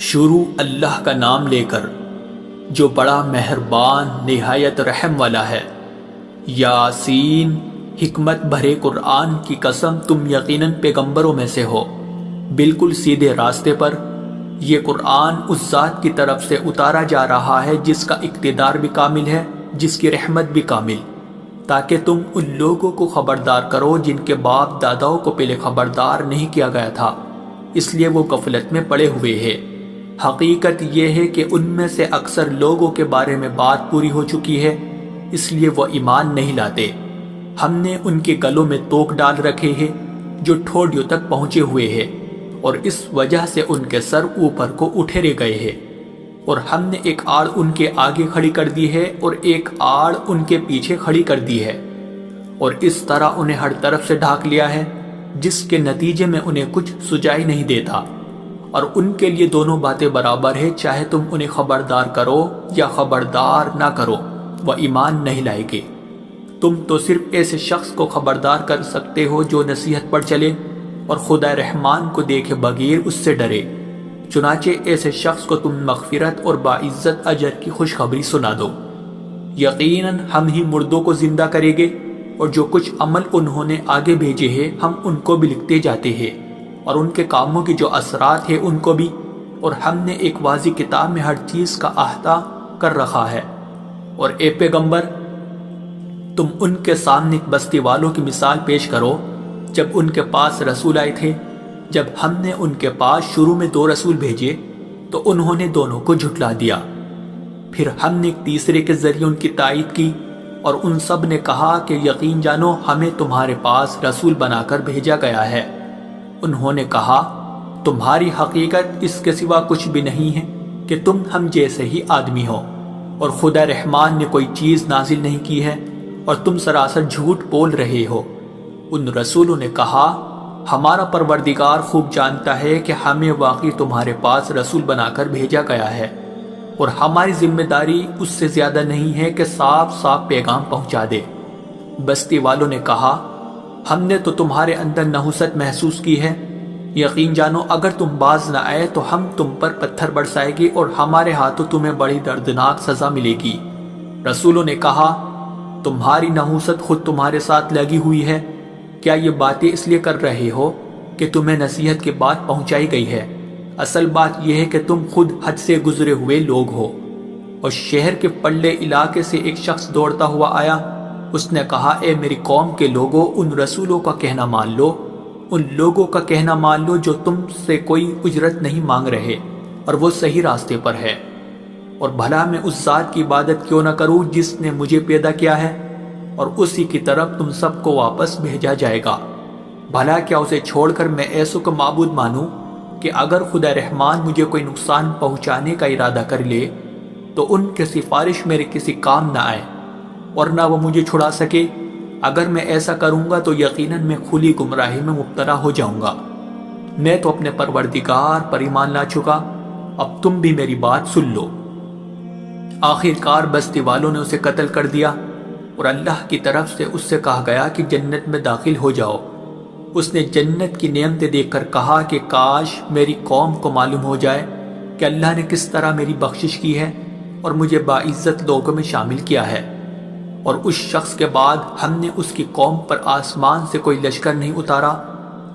شروع اللہ کا نام لے کر جو بڑا مہربان نہایت رحم والا ہے۔ یاسین، حکمت بھرے قرآن کی قسم، تم یقیناً پیغمبروں میں سے ہو، بالکل سیدھے راستے پر۔ یہ قرآن اس ذات کی طرف سے اتارا جا رہا ہے جس کا اقتدار بھی کامل ہے، جس کی رحمت بھی کامل، تاکہ تم ان لوگوں کو خبردار کرو جن کے باپ داداؤں کو پہلے خبردار نہیں کیا گیا تھا، اس لیے وہ غفلت میں پڑے ہوئے ہیں۔ حقیقت یہ ہے کہ ان میں سے اکثر لوگوں کے بارے میں بات پوری ہو چکی ہے، اس لیے وہ ایمان نہیں لاتے۔ ہم نے ان کے گلوں میں توق ڈال رکھے ہیں جو ٹھوڑیوں تک پہنچے ہوئے ہیں، اور اس وجہ سے ان کے سر اوپر کو اٹھیرے گئے ہیں، اور ہم نے ایک آڑ ان کے آگے کھڑی کر دی ہے اور ایک آڑ ان کے پیچھے کھڑی کر دی ہے، اور اس طرح انہیں ہر طرف سے ڈھانک لیا ہے، جس کے نتیجے میں انہیں کچھ سجائی نہیں دیتا۔ اور ان کے لیے دونوں باتیں برابر ہے، چاہے تم انہیں خبردار کرو یا خبردار نہ کرو، وہ ایمان نہیں لائے گے۔ تم تو صرف ایسے شخص کو خبردار کر سکتے ہو جو نصیحت پر چلے اور خدا رحمان کو دیکھے بغیر اس سے ڈرے، چنانچہ ایسے شخص کو تم مغفرت اور باعزت اجر کی خوشخبری سنا دو۔ یقیناً ہم ہی مردوں کو زندہ کریں گے، اور جو کچھ عمل انہوں نے آگے بھیجے ہیں ہم ان کو بھی لکھتے جاتے ہیں، اور ان کے کاموں کی جو اثرات ہیں ان کو بھی، اور ہم نے ایک واضح کتاب میں ہر چیز کا احاطہ کر رکھا ہے۔ اور اے پیغمبر، تم ان کے سامنے بستی والوں کی مثال پیش کرو جب ان کے پاس رسول آئے تھے۔ جب ہم نے ان کے پاس شروع میں 2 رسول بھیجے تو انہوں نے دونوں کو جھٹلا دیا، پھر ہم نے ایک تیسرے کے ذریعے ان کی تائید کی، اور ان سب نے کہا کہ یقین جانو ہمیں تمہارے پاس رسول بنا کر بھیجا گیا ہے۔ انہوں نے کہا تمہاری حقیقت اس کے سوا کچھ بھی نہیں ہے کہ تم ہم جیسے ہی آدمی ہو، اور خدا رحمان نے کوئی چیز نازل نہیں کی ہے، اور تم سراسر جھوٹ بول رہے ہو۔ ان رسولوں نے کہا ہمارا پروردگار خوب جانتا ہے کہ ہمیں واقعی تمہارے پاس رسول بنا کر بھیجا گیا ہے، اور ہماری ذمہ داری اس سے زیادہ نہیں ہے کہ صاف صاف پیغام پہنچا دے۔ بستی والوں نے کہا ہم نے تو تمہارے اندر نحوست محسوس کی ہے، یقین جانو اگر تم باز نہ آئے تو ہم تم پر پتھر برسائے گی اور ہمارے ہاتھوں تمہیں بڑی دردناک سزا ملے گی۔ رسولوں نے کہا تمہاری نحوست خود تمہارے ساتھ لگی ہوئی ہے، کیا یہ باتیں اس لیے کر رہے ہو کہ تمہیں نصیحت کی بات پہنچائی گئی ہے؟ اصل بات یہ ہے کہ تم خود حد سے گزرے ہوئے لوگ ہو۔ اور شہر کے پلے علاقے سے ایک شخص دوڑتا ہوا آیا، اس نے کہا اے میری قوم کے لوگوں، ان رسولوں کا کہنا مان لو، ان لوگوں کا کہنا مان لو جو تم سے کوئی اجرت نہیں مانگ رہے اور وہ صحیح راستے پر ہے، اور بھلا میں اس ذات کی عبادت کیوں نہ کروں جس نے مجھے پیدا کیا ہے، اور اسی کی طرف تم سب کو واپس بھیجا جائے گا۔ بھلا کیا اسے چھوڑ کر میں ایسوں کو معبود مانوں کہ اگر خدا رحمان مجھے کوئی نقصان پہنچانے کا ارادہ کر لے تو ان کی سفارش میرے کسی کام نہ آئے، اور نہ وہ مجھے چھڑا سکے۔ اگر میں ایسا کروں گا تو یقیناً میں کھلی گمراہی میں مبتلا ہو جاؤں گا۔ میں تو اپنے پروردگار پر ایمان لا چکا، اب تم بھی میری بات سن لو۔ آخر کار بستی والوں نے اسے قتل کر دیا، اور اللہ کی طرف سے اس سے کہا گیا کہ جنت میں داخل ہو جاؤ۔ اس نے جنت کی نعمتیں دیکھ کر کہا کہ کاش میری قوم کو معلوم ہو جائے کہ اللہ نے کس طرح میری بخشش کی ہے اور مجھے باعزت لوگوں میں شامل کیا ہے۔ اور اس شخص کے بعد ہم نے اس کی قوم پر آسمان سے کوئی لشکر نہیں اتارا،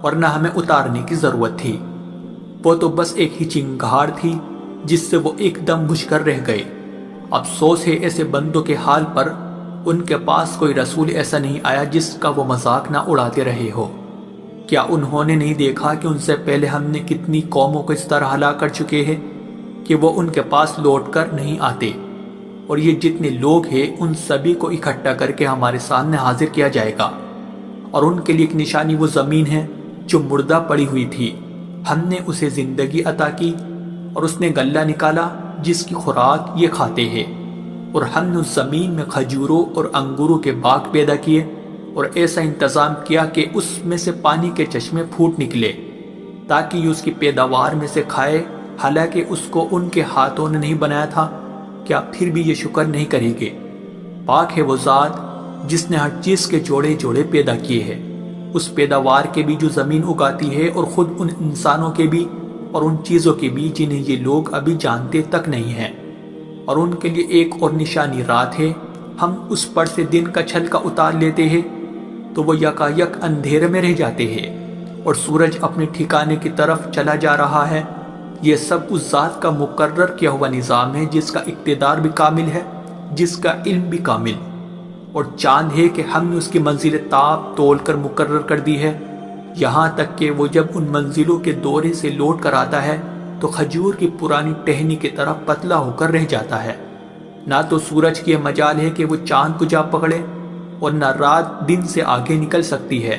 اور نہ ہمیں اتارنے کی ضرورت تھی، وہ تو بس ایک ہی چنگھاڑ تھی جس سے وہ ایک دم بجھ کر رہ گئے۔ افسوس ہے ایسے بندوں کے حال پر، ان کے پاس کوئی رسول ایسا نہیں آیا جس کا وہ مذاق نہ اڑاتے رہے ہو۔ کیا انہوں نے نہیں دیکھا کہ ان سے پہلے ہم نے کتنی قوموں کو اس طرح ہلاک کر چکے ہیں کہ وہ ان کے پاس لوٹ کر نہیں آتے؟ اور یہ جتنے لوگ ہیں ان سبھی کو اکٹھا کر کے ہمارے سامنے حاضر کیا جائے گا، اور ان کے لیے ایک نشانی وہ زمین ہے جو مردہ پڑی ہوئی تھی، ہم نے اسے زندگی عطا کی، اور اس نے غلہ نکالا جس کی خوراک یہ کھاتے ہیں، اور ہم نے اس زمین میں کھجوروں اور انگوروں کے باغ پیدا کیے، اور ایسا انتظام کیا کہ اس میں سے پانی کے چشمے پھوٹ نکلے تاکہ یہ اس کی پیداوار میں سے کھائے، حالانکہ اس کو ان کے ہاتھوں نے نہیں بنایا تھا۔ کیا پھر بھی یہ شکر نہیں کریں گے؟ پاک ہے وہ ذات جس نے ہر چیز کے جوڑے جوڑے پیدا کیے ہیں، اس پیداوار کے بھی جو زمین اگاتی ہے اور خود ان انسانوں کے بھی اور ان چیزوں کی بھی جنہیں یہ لوگ ابھی جانتے تک نہیں ہیں، اور ان کے لیے ایک اور نشانی رات ہے، ہم اس پر سے دن کا چھلکا اتار لیتے ہیں تو وہ یکایک اندھیرے میں رہ جاتے ہیں اور سورج اپنے ٹھکانے کی طرف چلا جا رہا ہے۔ یہ سب اس ذات کا مقرر کیا ہوا نظام ہے جس کا اقتدار بھی کامل ہے، جس کا علم بھی کامل، اور چاند ہے کہ ہم نے اس کی منزل تاب تول کر مقرر کر دی ہے، یہاں تک کہ وہ جب ان منزلوں کے دورے سے لوٹ کر آتا ہے تو کھجور کی پرانی ٹہنی کی طرح پتلا ہو کر رہ جاتا ہے۔ نہ تو سورج کی یہ مجال ہے کہ وہ چاند کو جا پکڑے، اور نہ رات دن سے آگے نکل سکتی ہے،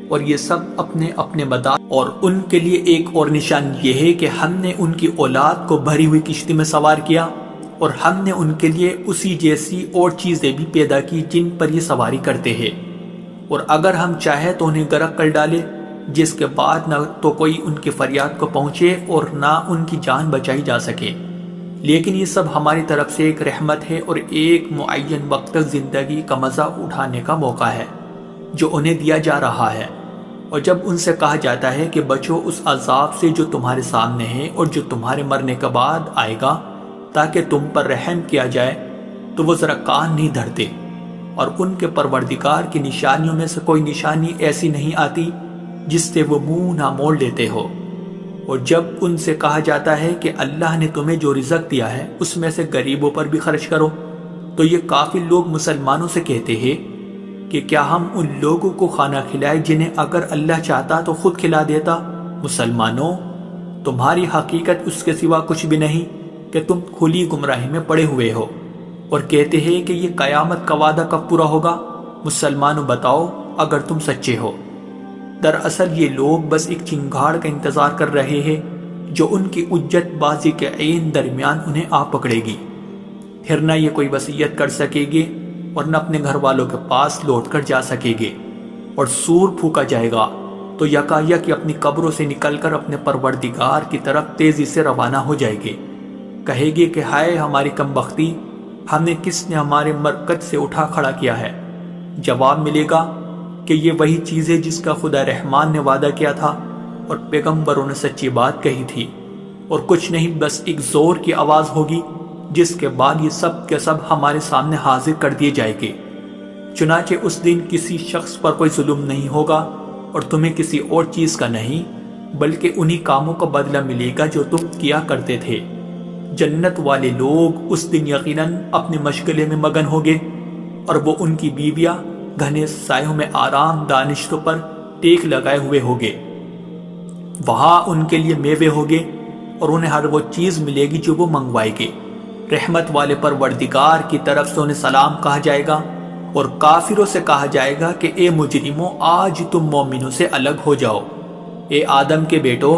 اور یہ سب اپنے اپنے مدار، اور ان کے لیے ایک اور نشان یہ ہے کہ ہم نے ان کی اولاد کو بھری ہوئی کشتی میں سوار کیا، اور ہم نے ان کے لیے اسی جیسی اور چیزیں بھی پیدا کی جن پر یہ سواری کرتے ہیں، اور اگر ہم چاہیں تو انہیں غرق کر ڈالے، جس کے بعد نہ تو کوئی ان کی فریاد کو پہنچے اور نہ ان کی جان بچائی جا سکے۔ لیکن یہ سب ہماری طرف سے ایک رحمت ہے اور ایک معین وقت تک زندگی کا مزہ اٹھانے کا موقع ہے جو انہیں دیا جا رہا ہے۔ اور جب ان سے کہا جاتا ہے کہ بچو اس عذاب سے جو تمہارے سامنے ہے اور جو تمہارے مرنے کے بعد آئے گا تاکہ تم پر رحم کیا جائے، تو وہ ذرا کان نہیں دھرتے، اور ان کے پروردگار کی نشانیوں میں سے کوئی نشانی ایسی نہیں آتی جس سے وہ منہ نہ موڑ لیتے ہو۔ اور جب ان سے کہا جاتا ہے کہ اللہ نے تمہیں جو رزق دیا ہے اس میں سے غریبوں پر بھی خرچ کرو، تو یہ کافر لوگ مسلمانوں سے کہتے ہیں کہ کیا ہم ان لوگوں کو کھانا کھلائے جنہیں اگر اللہ چاہتا تو خود کھلا دیتا؟ مسلمانوں، تمہاری حقیقت اس کے سوا کچھ بھی نہیں کہ تم کھلی گمراہی میں پڑے ہوئے ہو، اور کہتے ہیں کہ یہ قیامت کا وعدہ کب پورا ہوگا؟ مسلمانوں بتاؤ اگر تم سچے ہو۔ دراصل یہ لوگ بس ایک چنگاڑ کا انتظار کر رہے ہیں جو ان کی حجت بازی کے عین درمیان انہیں آ پکڑے گی، پھر نہ یہ کوئی وصیت کر سکے گے اور نہ اپنے گھر والوں کے پاس لوٹ کر جا سکے گے، اور سور پھونکا جائے گا تو یکایک اپنی قبروں سے نکل کر اپنے پروردگار کی طرف تیزی سے روانہ ہو جائے گے، کہے گے کہ ہائے ہماری کم بختی، ہمیں کس نے ہمارے مرکز سے اٹھا کھڑا کیا ہے؟ جواب ملے گا کہ یہ وہی چیز ہے جس کا خدا رحمان نے وعدہ کیا تھا اور پیغمبروں نے سچی بات کہی تھی، اور کچھ نہیں، بس ایک زور کی آواز ہوگی جس کے بعد یہ سب کے سب ہمارے سامنے حاضر کر دیے جائیں گے۔ چنانچہ اس دن کسی شخص پر کوئی ظلم نہیں ہوگا اور تمہیں کسی اور چیز کا نہیں، بلکہ انہی کاموں کا بدلہ ملے گا جو تم کیا کرتے تھے۔ جنت والے لوگ اس دن یقیناً اپنے مشغلے میں مگن ہوگے، اور وہ ان کی بیویاں گھنے سایوں میں آرام دانشتوں پر ٹیک لگائے ہوئے ہوگے۔ وہاں ان کے لیے میوے ہوگے اور انہیں ہر وہ چیز ملے گی جو وہ منگوائے گے۔ رحمت والے پروردگار کی طرف سے انہیں سلام کہا جائے گا، اور کافروں سے کہا جائے گا کہ اے مجرموں، آج تم مومنوں سے الگ ہو جاؤ۔ اے آدم کے بیٹو،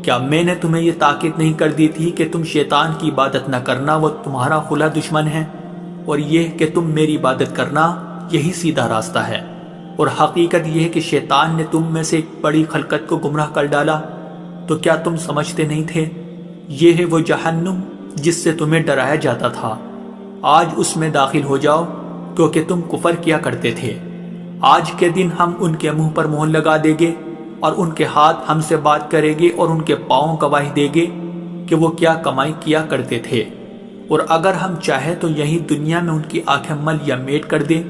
کیا میں نے تمہیں یہ تاکید نہیں کر دی تھی کہ تم شیطان کی عبادت نہ کرنا، وہ تمہارا کھلا دشمن ہے، اور یہ کہ تم میری عبادت کرنا، یہی سیدھا راستہ ہے۔ اور حقیقت یہ ہے کہ شیطان نے تم میں سے ایک بڑی خلقت کو گمراہ کر ڈالا، تو کیا تم سمجھتے نہیں تھے؟ یہ ہے وہ جہنم جس سے تمہیں ڈرایا جاتا تھا، آج اس میں داخل ہو جاؤ کیونکہ تم کفر کیا کرتے تھے۔ آج کے دن ہم ان کے منہ پر مہر لگا دیں گے، اور ان کے ہاتھ ہم سے بات کریں گے، اور ان کے پاؤں گواہی دیں گے کہ وہ کیا کمائی کیا کرتے تھے۔ اور اگر ہم چاہیں تو یہی دنیا میں ان کی آنکھیں مل یا میٹ کر دیں،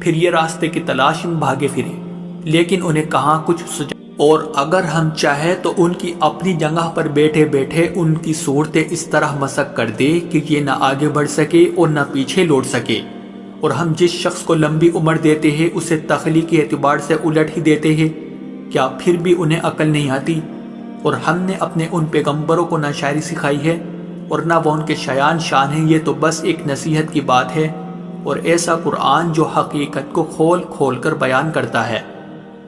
پھر یہ راستے کی تلاش میں بھاگے پھرے، لیکن انہیں کہاں کچھ سجا۔ اور اگر ہم چاہیں تو ان کی اپنی جگہ پر بیٹھے بیٹھے ان کی صورتیں اس طرح مسخ کر دے کہ یہ نہ آگے بڑھ سکے اور نہ پیچھے لوٹ سکے۔ اور ہم جس شخص کو لمبی عمر دیتے ہیں اسے تخلیقی اعتبار سے الٹ ہی دیتے ہیں، کیا پھر بھی انہیں عقل نہیں آتی؟ اور ہم نے اپنے ان پیغمبروں کو نہ شاعری سکھائی ہے اور نہ وہ ان کے شایان شان ہیں، یہ تو بس ایک نصیحت کی بات ہے، اور ایسا قرآن جو حقیقت کو کھول کھول کر بیان کرتا ہے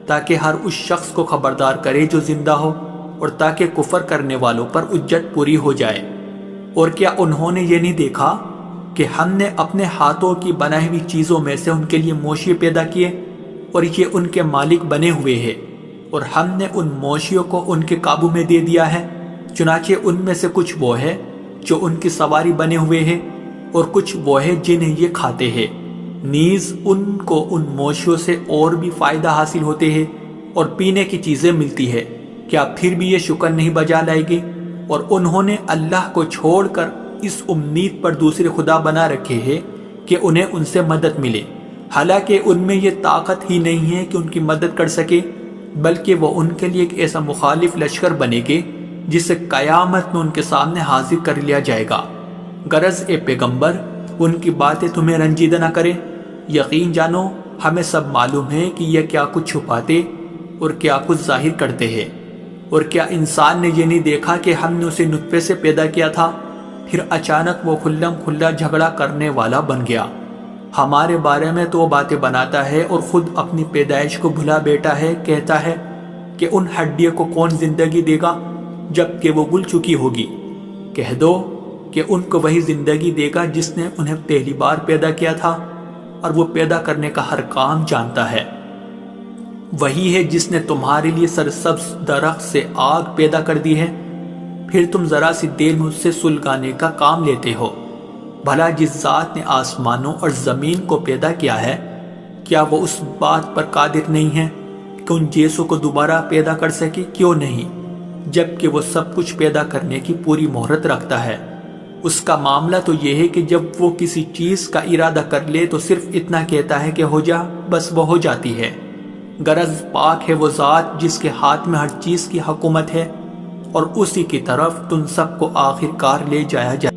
تاکہ ہر اس شخص کو خبردار کرے جو زندہ ہو، اور تاکہ کفر کرنے والوں پر حجت پوری ہو جائے۔ اور کیا انہوں نے یہ نہیں دیکھا کہ ہم نے اپنے ہاتھوں کی بنائی ہوئی چیزوں میں سے ان کے لیے موشی پیدا کیے، اور یہ ان کے مالک بنے ہوئے ہیں، اور ہم نے ان موشیوں کو ان کے قابو میں دے دیا ہے، چنانچہ ان میں سے کچھ وہ ہے جو ان کی سواری بنے ہوئے ہیں، اور کچھ وہ ہے جنہیں یہ کھاتے ہیں۔ نیز ان کو ان موشیوں سے اور بھی فائدہ حاصل ہوتے ہیں اور پینے کی چیزیں ملتی ہے، کیا پھر بھی یہ شکر نہیں بجا لائے گے؟ اور انہوں نے اللہ کو چھوڑ کر اس امید پر دوسرے خدا بنا رکھے ہیں کہ انہیں ان سے مدد ملے، حالانکہ ان میں یہ طاقت ہی نہیں ہے کہ ان کی مدد کر سکے، بلکہ وہ ان کے لیے ایک ایسا مخالف لشکر بنے گے جسے قیامت میں ان کے سامنے حاضر کر لیا جائے گا۔ غرض اے پیغمبر، ان کی باتیں تمہیں رنجیدہ نہ کریں۔ یقین جانو ہمیں سب معلوم ہے کہ یہ کیا کچھ چھپاتے اور کیا کچھ ظاہر کرتے ہیں۔ اور کیا انسان نے یہ نہیں دیکھا کہ ہم نے اسے نطفے سے پیدا کیا تھا، پھر اچانک وہ کھلم کھلا جھگڑا کرنے والا بن گیا۔ ہمارے بارے میں تو وہ باتیں بناتا ہے اور خود اپنی پیدائش کو بھلا بیٹا ہے، کہتا ہے کہ ان ہڈیوں کو کون زندگی دے گا جب کہ وہ گل چکی ہوگی۔ کہہ دو کہ ان کو وہی زندگی دے گا جس نے انہیں پہلی بار پیدا کیا تھا، اور وہ پیدا کرنے کا ہر کام جانتا ہے۔ وہی ہے جس نے تمہارے لیے سرسبز درخت سے آگ پیدا کر دی ہے، پھر تم ذرا سی دیر میں اس سے سلگانے کا کام لیتے ہو۔ بھلا جس ذات نے آسمانوں اور زمین کو پیدا کیا ہے، کیا وہ اس بات پر قادر نہیں ہے کہ ان جیسوں کو دوبارہ پیدا کر سکے؟ کیوں نہیں، جبکہ وہ سب کچھ پیدا کرنے کی پوری مہرت رکھتا ہے۔ اس کا معاملہ تو یہ ہے کہ جب وہ کسی چیز کا ارادہ کر لے تو صرف اتنا کہتا ہے کہ ہو جا، بس وہ ہو جاتی ہے۔ غرض پاک ہے وہ ذات جس کے ہاتھ میں ہر چیز کی حکومت ہے، اور اسی کی طرف تم سب کو آخر کار لے جایا جائے۔